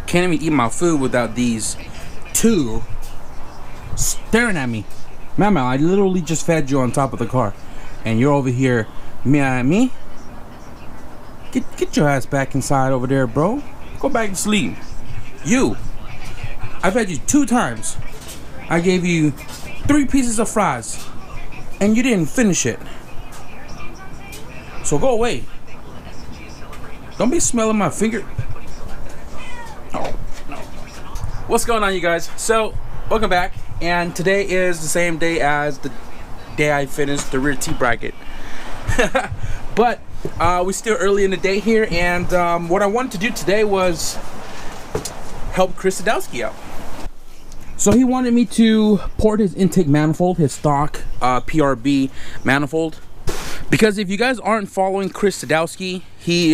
can't even eat my food without these two staring at me. Mama, I literally just fed you on top of the car, and you're over here me. Get your ass back inside over there, bro. Go back to sleep. You, I fed you 2 times. I gave you 3 pieces of fries, and you didn't finish it. So go away. Don't be smelling my finger. Oh, no. What's going on, you guys? So, welcome back. And today is the same day as the day I finished the rear T bracket. But we're still early in the day here, and what I wanted to do today was help C.Sawdowski out. So he wanted me to port his intake manifold, his stock PRB manifold, because if you guys aren't following C.Sawdowski, he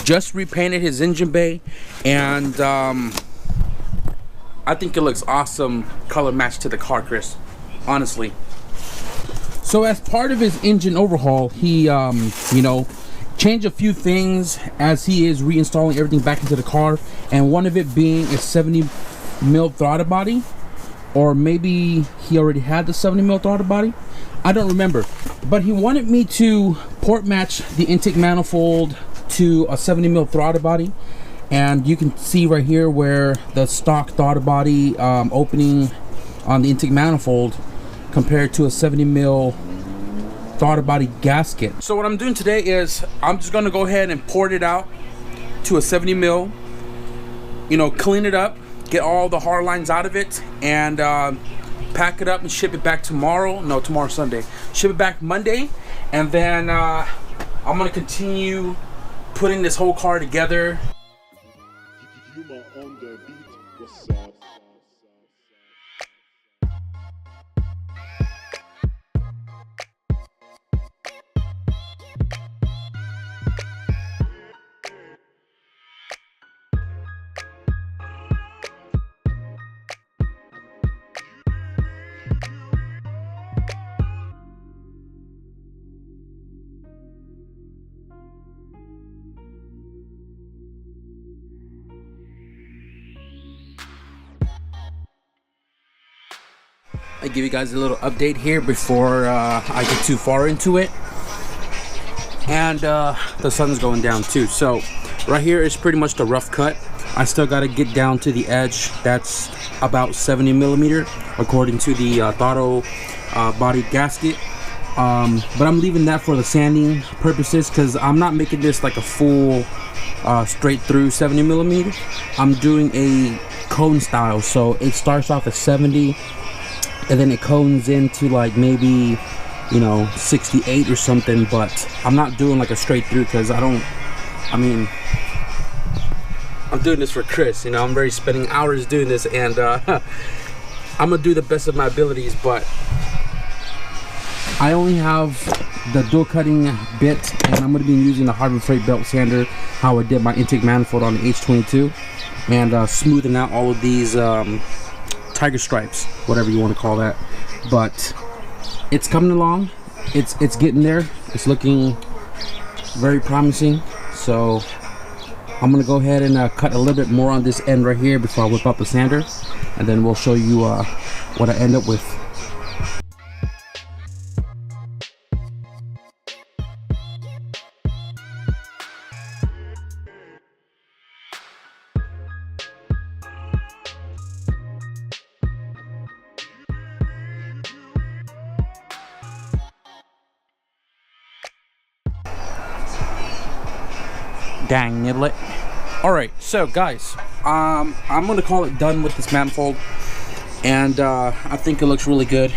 just repainted his engine bay, and I think it looks awesome, color match to the car, Chris, honestly. So as part of his engine overhaul, he you know, changed a few things as he is reinstalling everything back into the car, and one of it being a 70mm throttle body, or maybe he already had the 70mm throttle body, I don't remember. But he wanted me to port match the intake manifold to a 70mm throttle body, and you can see right here where the stock throttle body opening on the intake manifold compared to a 70mm throttle body gasket. So what I'm doing today is I'm just gonna go ahead and port it out to a 70mm, you know, clean it up, get all the hard lines out of it, and pack it up and ship it back tomorrow. No, tomorrow's Sunday. Ship it back Monday, and then I'm gonna continue putting this whole car together. I give you guys a little update here before I get too far into it, and the sun's going down too. So right here is pretty much the rough cut. I still got to get down to the edge. That's about 70mm according to the throttle body gasket, but I'm leaving that for the sanding purposes, because I'm not making this like a full straight through 70mm. I'm doing a cone style, so it starts off at 70 and then it cones into like maybe, you know, 68 or something. But I'm not doing like a straight through, because I'm doing this for Chris, you know. I'm already spending hours doing this, and I'm gonna do the best of my abilities. But I only have the dual cutting bit, and I'm gonna be using the Harbor Freight belt sander, how I did my intake manifold on the H22, and smoothing out all of these tiger stripes, whatever you want to call that. But it's coming along, it's getting there, it's looking very promising. So I'm gonna go ahead and cut a little bit more on this end right here before I whip out the sander, and then we'll show you what I end up with. Dang it. Alright, so guys, I'm gonna call it done with this manifold, and I think it looks really good.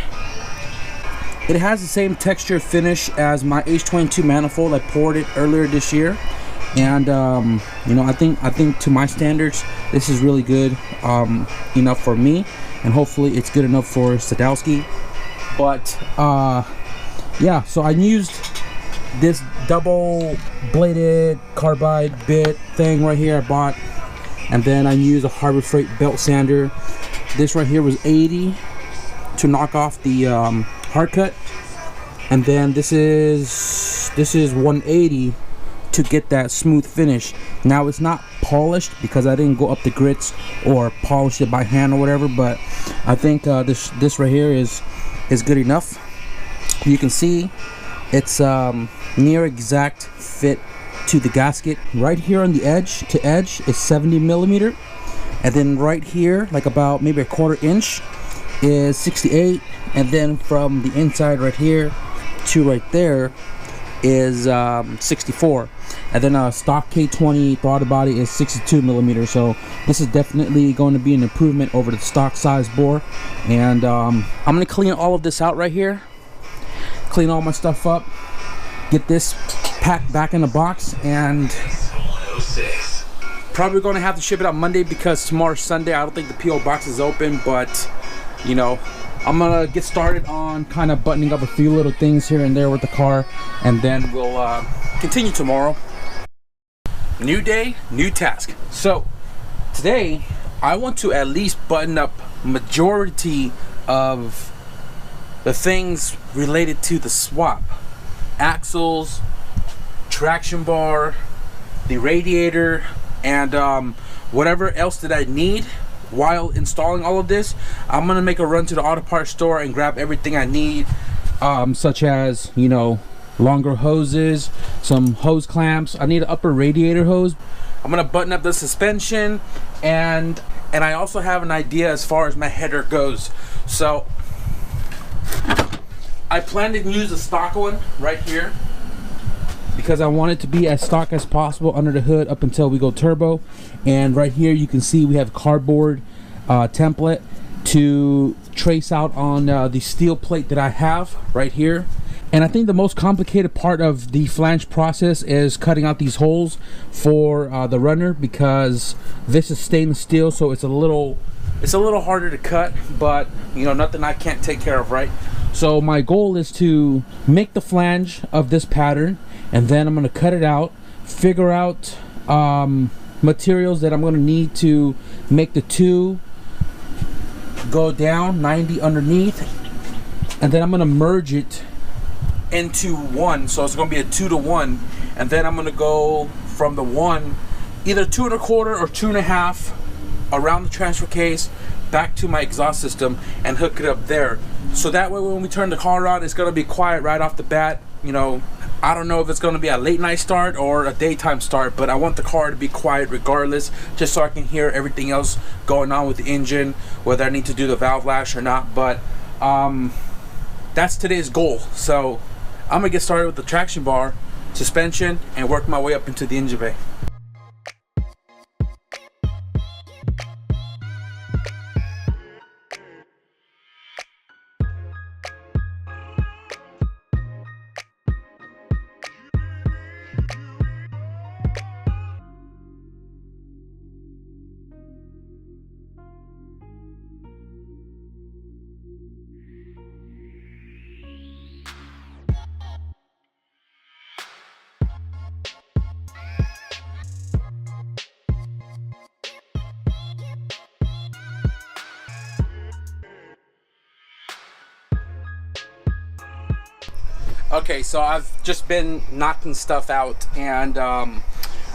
It has the same texture finish as my H22 manifold. I poured it earlier this year, and you know, I think to my standards this is really good enough for me, and hopefully it's good enough for Sadowski. But yeah, so I used this double bladed carbide bit thing right here I bought, and then I used a Harbor Freight belt sander. This right here was 80 to knock off the hard cut, and then this is 180 to get that smooth finish. Now it's not polished because I didn't go up the grits or polish it by hand or whatever, but I think this right here is good enough. You can see it's near exact fit to the gasket. Right here on the edge to edge is 70 millimeter, and then right here, like about maybe a 1/4 inch, is 68, and then from the inside right here to right there is 64, and then a stock K20 throttle body is 62 millimeter. So this is definitely going to be an improvement over the stock size bore. And I'm gonna clean all of this out right here, clean all my stuff up, get this packed back in the box, and probably gonna have to ship it out Monday because tomorrow's Sunday. I don't think the PO box is open, but you know, I'm gonna get started on kind of buttoning up a few little things here and there with the car, and then we'll continue tomorrow. New day, new task. So today I want to at least button up majority of the things related to the swap: axles, traction bar, the radiator, and whatever else that I need. While installing all of this, I'm gonna make a run to the auto parts store and grab everything I need, such as, you know, longer hoses, some hose clamps. I need an upper radiator hose. I'm gonna button up the suspension, and I also have an idea as far as my header goes. So I plan to use a stock one right here because I want it to be as stock as possible under the hood up until we go turbo. And right here you can see we have cardboard template to trace out on the steel plate that I have right here. And I think the most complicated part of the flange process is cutting out these holes for the runner, because this is stainless steel, so it's a little harder to cut, but you know, nothing I can't take care of, right? So my goal is to make the flange of this pattern, and then I'm going to cut it out, figure out materials that I'm going to need to make the two go down 90 underneath, and then I'm going to merge it into one, so it's going to be a 2-to-1, and then I'm going to go from the one, either 2 1/4 or 2 1/2 around the transfer case back to my exhaust system and hook it up there. So that way when we turn the car on, it's going to be quiet right off the bat. You know, I don't know if it's going to be a late night start or a daytime start, but I want the car to be quiet regardless, just so I can hear everything else going on with the engine, whether I need to do the valve lash or not. But that's today's goal. So I'm gonna get started with the traction bar, suspension, and work my way up into the engine bay. Okay, so I've just been knocking stuff out, and I'm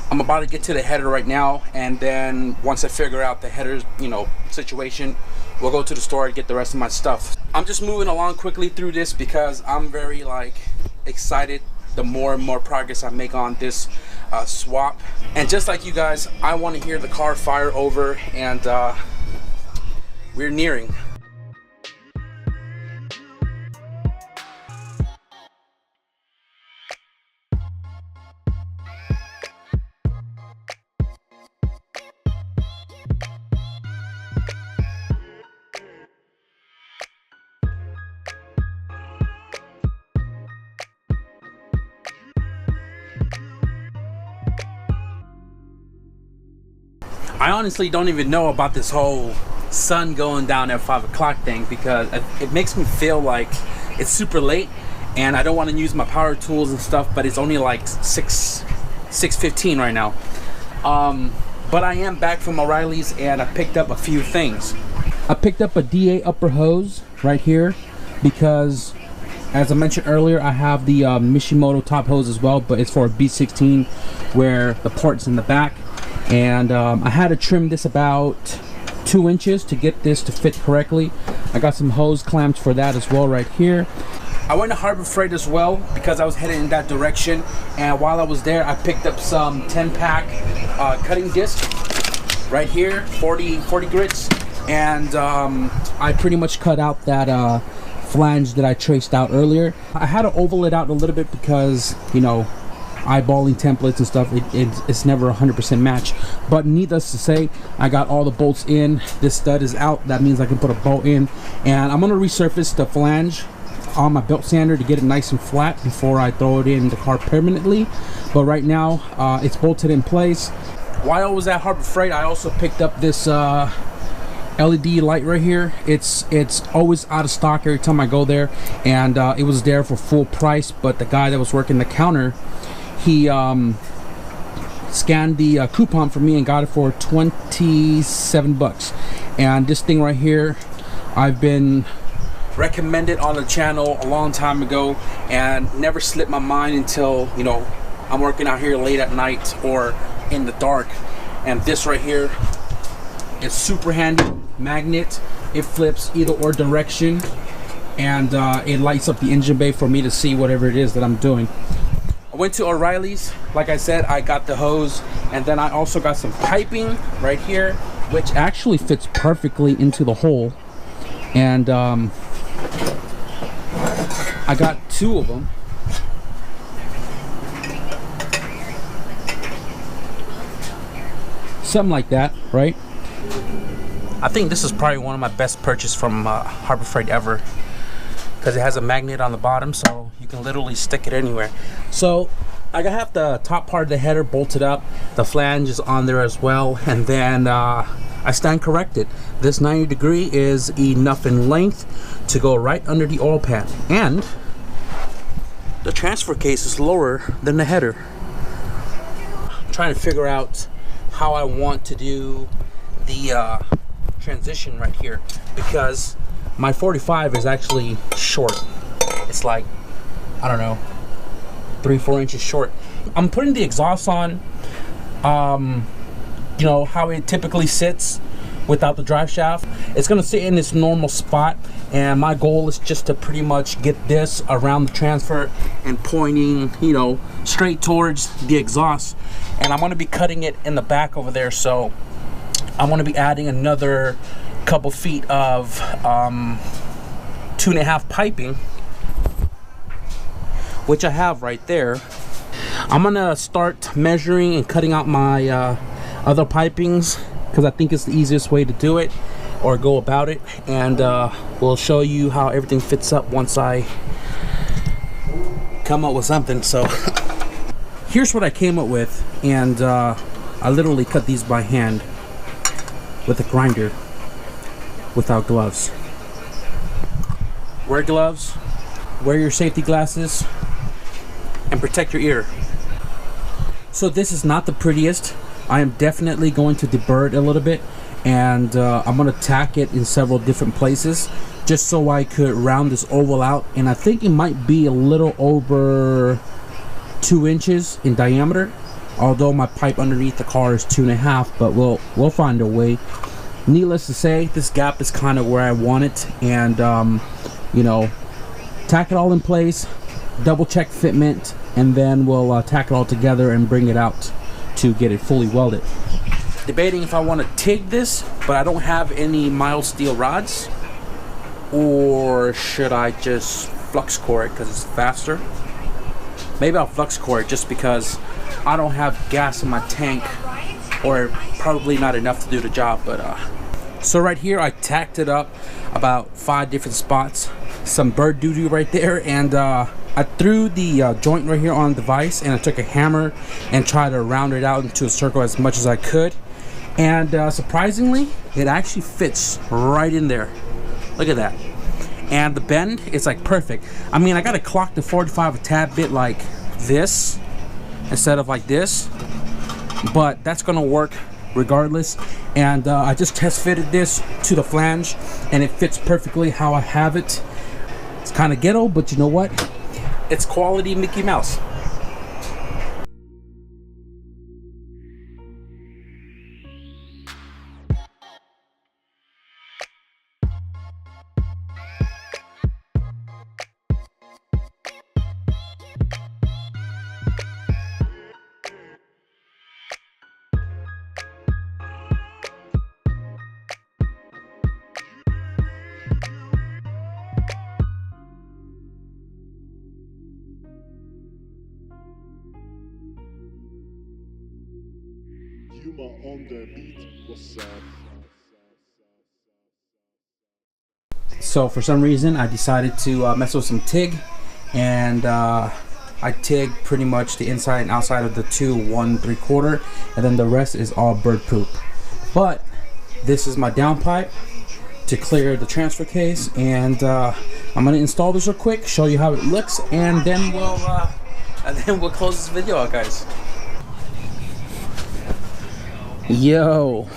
about to get to the header right now, and then once I figure out the header, you know, situation, we'll go to the store and get the rest of my stuff. I'm just moving along quickly through this because I'm very excited the more and more progress I make on this swap. And just like you guys, I want to hear the car fire over, and we're nearing. I honestly don't even know about this whole sun going down at 5 o'clock thing, because it makes me feel like it's super late and I don't want to use my power tools and stuff, but it's only like 6:15 right now. But I am back from O'Reilly's and I picked up a few things. I picked up a DA upper hose right here because As I mentioned earlier, I have the Mishimoto top hose as well, but it's for a B16 where the port's in the back. And I had to trim this about 2 inches to get this to fit correctly. I got some hose clamps for that as well right here. I went to Harbor Freight as well because I was headed in that direction, and while I was there I picked up some 10-pack cutting disc right here, 40 grits, and I pretty much cut out that flange that I traced out earlier. I had to oval it out a little bit because, you know, eyeballing templates and stuff, it's never 100% match. But needless to say, I got all the bolts in. This stud is out. That means I can put a bolt in, and I'm gonna resurface the flange on my belt sander to get it nice and flat before I throw it in the car permanently. But right now it's bolted in place. While I was at Harbor Freight, I also picked up this LED light right here. It's always out of stock every time I go there, and it was there for full price, but the guy that was working the counter, he scanned the coupon for me and got it for 27 bucks. And this thing right here, I've been recommended on the channel a long time ago and never slipped my mind until, you know, I'm working out here late at night or in the dark. And this right here is super handy. Magnet, it flips either or direction, and it lights up the engine bay for me to see whatever it is that I'm doing. I went to O'Reilly's. Like I said, I got the hose, and then I also got some piping right here, which actually fits perfectly into the hole. And I got 2 of them. Something like that, right? I think this is probably one of my best purchases from Harbor Freight ever, because it has a magnet on the bottom, so you can literally stick it anywhere. So I have the top part of the header bolted up, the flange is on there as well, and then I stand corrected. This 90 degree is enough in length to go right under the oil pan, and the transfer case is lower than the header. I'm trying to figure out how I want to do the transition right here, because my 45 is actually short. It's like, I don't know, 3-4 inches short. I'm putting the exhaust on, you know how it typically sits without the drive shaft. It's gonna sit in its normal spot, and my goal is just to pretty much get this around the transfer and pointing, you know, straight towards the exhaust. And I'm gonna be cutting it in the back over there, so I'm gonna be adding another couple feet of 2.5 piping, which I have right there. I'm gonna start measuring and cutting out my other pipings, because I think it's the easiest way to do it or go about it, and we'll show you how everything fits up once I come up with something. So here's what I came up with, and I literally cut these by hand with a grinder without gloves. Wear gloves, wear your safety glasses, and protect your ear. So this is not the prettiest. I am definitely going to deburr it a little bit, and I'm going to tack it in several different places just so I could round this oval out. And I think it might be a little over 2 inches in diameter, although my pipe underneath the car is 2.5, but we'll find a way. Needless to say, this gap is kind of where I want it, and you know, tack it all in place, double check fitment, and then we'll tack it all together and bring it out to get it fully welded. Debating if I want to TIG this, but I don't have any mild steel rods, or should I just flux core it because it's faster? Maybe I'll flux core it just because I don't have gas in my tank, or probably not enough to do the job. But so right here I tacked it up about 5 different spots, some bird doo-doo right there, and I threw the joint right here on the vise, and I took a hammer and tried to round it out into a circle as much as I could, and surprisingly it actually fits right in there. Look at that. And the bend is like perfect. I mean, I gotta clock the 45 a tad bit like this instead of like this, but that's gonna work regardless. And I just test fitted this to the flange, and it fits perfectly how I have it. It's kind of ghetto, but you know what? It's quality Mickey Mouse. On the beat, what's up? So for some reason I decided to mess with some TIG, and I TIG pretty much the inside and outside of the 2 1 3/4, and then the rest is all bird poop. But this is my downpipe to clear the transfer case, and I'm gonna install this real quick, show you how it looks, and then we'll close this video out, guys. Yo,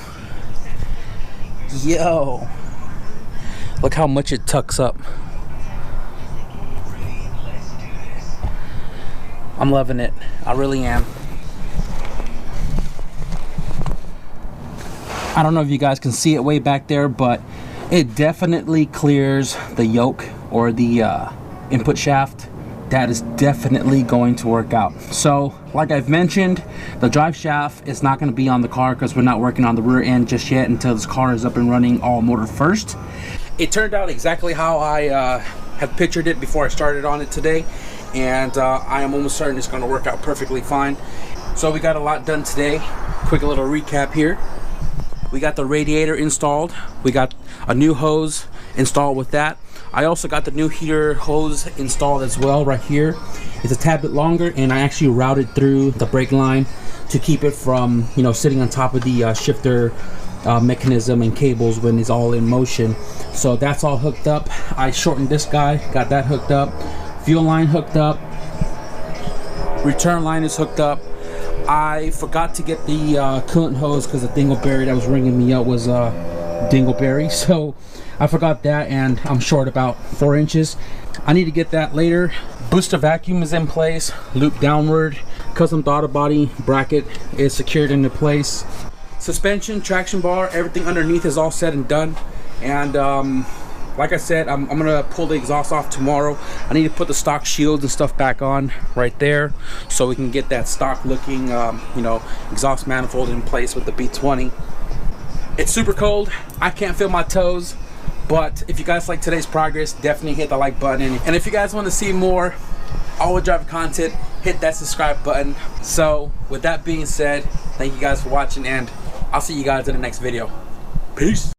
look how much it tucks up. I'm loving it, I really am. I don't know if you guys can see it way back there, but it definitely clears the yoke or the input shaft. That is definitely going to work out. So like I've mentioned, the drive shaft is not going to be on the car because we're not working on the rear end just yet until this car is up and running all motor first. It turned out exactly how I have pictured it before I started on it today, and I am almost certain it's going to work out perfectly fine. So we got a lot done today. Quick little recap here. We got the radiator installed, we got a new hose installed with that. I also got the new heater hose installed as well right here. It's a tad bit longer, and I actually routed through the brake line to keep it from, you know, sitting on top of the shifter mechanism and cables when it's all in motion. So that's all hooked up. I shortened this guy, got that hooked up. Fuel line hooked up. Return line is hooked up. I forgot to get the coolant hose because the dingleberry that was ringing me up was dingleberry, so I forgot that, and I'm short about 4 inches. I need to get that later. Booster vacuum is in place, loop downward. Custom throttle body bracket is secured into place. Suspension, traction bar, everything underneath is all set and done. And like I said, I'm gonna pull the exhaust off tomorrow. I need to put the stock shields and stuff back on right there so we can get that stock looking you know, exhaust manifold in place with the B20. It's super cold, I can't feel my toes, but if you guys like today's progress, definitely hit the like button. And if you guys want to see more all-wheel drive content, hit that subscribe button. So with that being said, thank you guys for watching, and I'll see you guys in the next video. Peace.